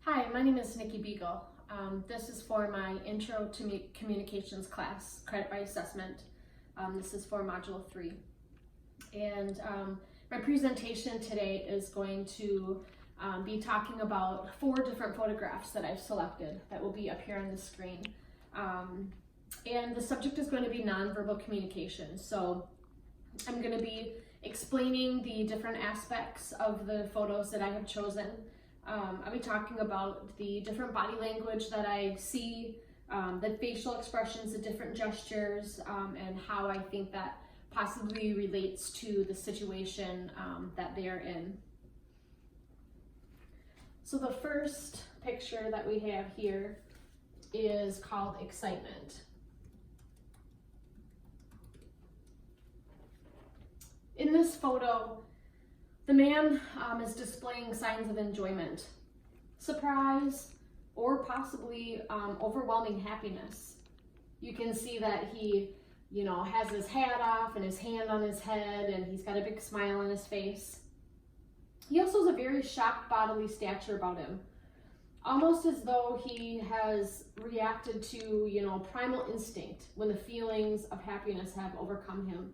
Hi, my name is Nikki Beagle. This is for my Intro to Communications class, credit by assessment. This is for Module 3. And my presentation today is going to be talking about 4 different photographs that I've selected that will be up here on the screen. And the subject is going to be nonverbal communication. So I'm going to be explaining the different aspects of the photos that I have chosen. I'll be talking about the different body language that I see, the facial expressions, the different gestures, and how I think that possibly relates to the situation that they are in. So the first picture that we have here is called excitement. In this photo, the man is displaying signs of enjoyment, surprise, or possibly overwhelming happiness. You can see that he, has his hat off and his hand on his head, and he's got a big smile on his face. He also has a very shocked bodily stature about him, almost as though he has reacted to, primal instinct when the feelings of happiness have overcome him.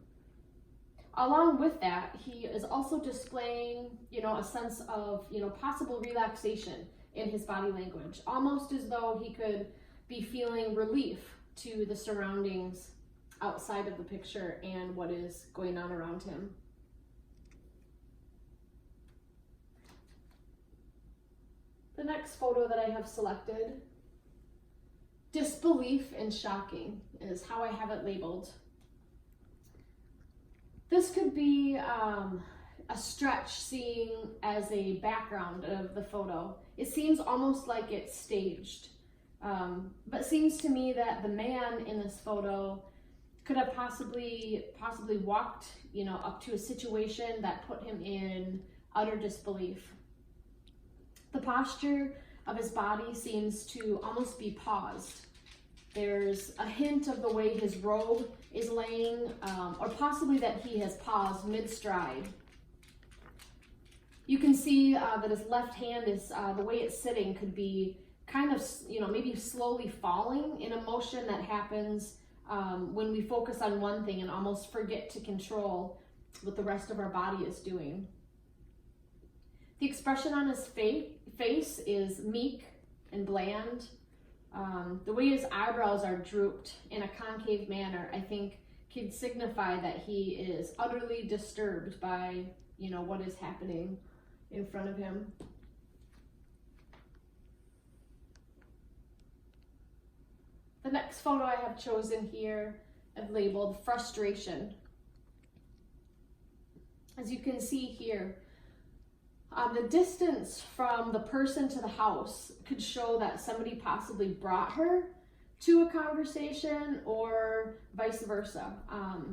Along with that, he is also displaying, a sense of, possible relaxation in his body language, almost as though he could be feeling relief to the surroundings outside of the picture and what is going on around him. The next photo that I have selected, disbelief and shocking, is how I have it labeled. This could be a stretch seeing as a background of the photo. It seems almost like it's staged, but seems to me that the man in this photo could have possibly walked, up to a situation that put him in utter disbelief. The posture of his body seems to almost be paused. There's a hint of the way his robe is laying, or possibly that he has paused mid-stride. You can see that his left hand is, the way it's sitting could be kind of, maybe slowly falling in a motion that happens when we focus on one thing and almost forget to control what the rest of our body is doing. The expression on his face is meek and bland. The way his eyebrows are drooped in a concave manner, I think, could signify that he is utterly disturbed by, what is happening in front of him. The next photo I have chosen here, I've labeled frustration. As you can see here, the distance from the person to the house could show that somebody possibly brought her to a conversation or vice versa.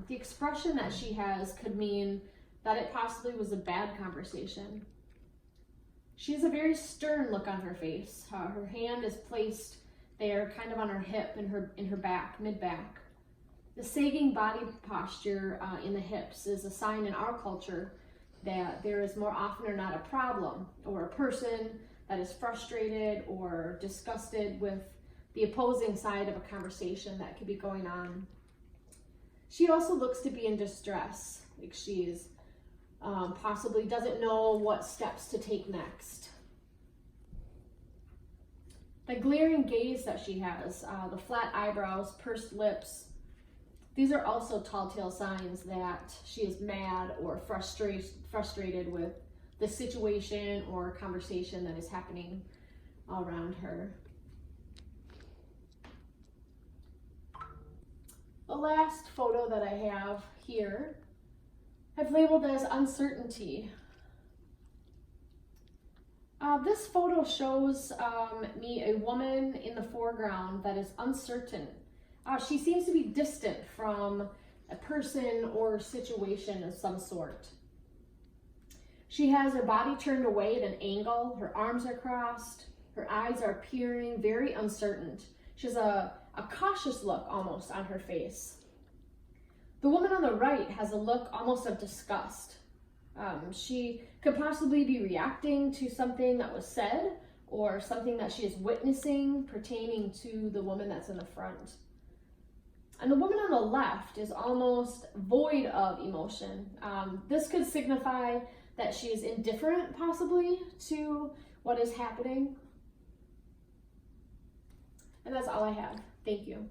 The expression that she has could mean that it possibly was a bad conversation. She has a very stern look on her face. Her hand is placed there kind of on her hip in her back, mid-back. The sagging body posture in the hips is a sign in our culture that there is more often or not a problem or a person that is frustrated or disgusted with the opposing side of a conversation that could be going on. She also looks to be in distress, like she's possibly doesn't know what steps to take next. The glaring gaze that she has, the flat eyebrows, pursed lips, these are also telltale signs that she is mad or frustrated with the situation or conversation that is happening around her. The last photo that I have here, I've labeled as uncertainty. This photo shows me a woman in the foreground that is uncertain. She seems to be distant from a person or situation of some sort. She has her body turned away at an angle, her arms are crossed, her eyes are peering, very uncertain. She has a cautious look almost on her face. The woman on the right has a look almost of disgust. She could possibly be reacting to something that was said, or something that she is witnessing pertaining to the woman that's in the front. And the woman on the left is almost void of emotion. This could signify that she is indifferent, possibly, to what is happening. And that's all I have. Thank you.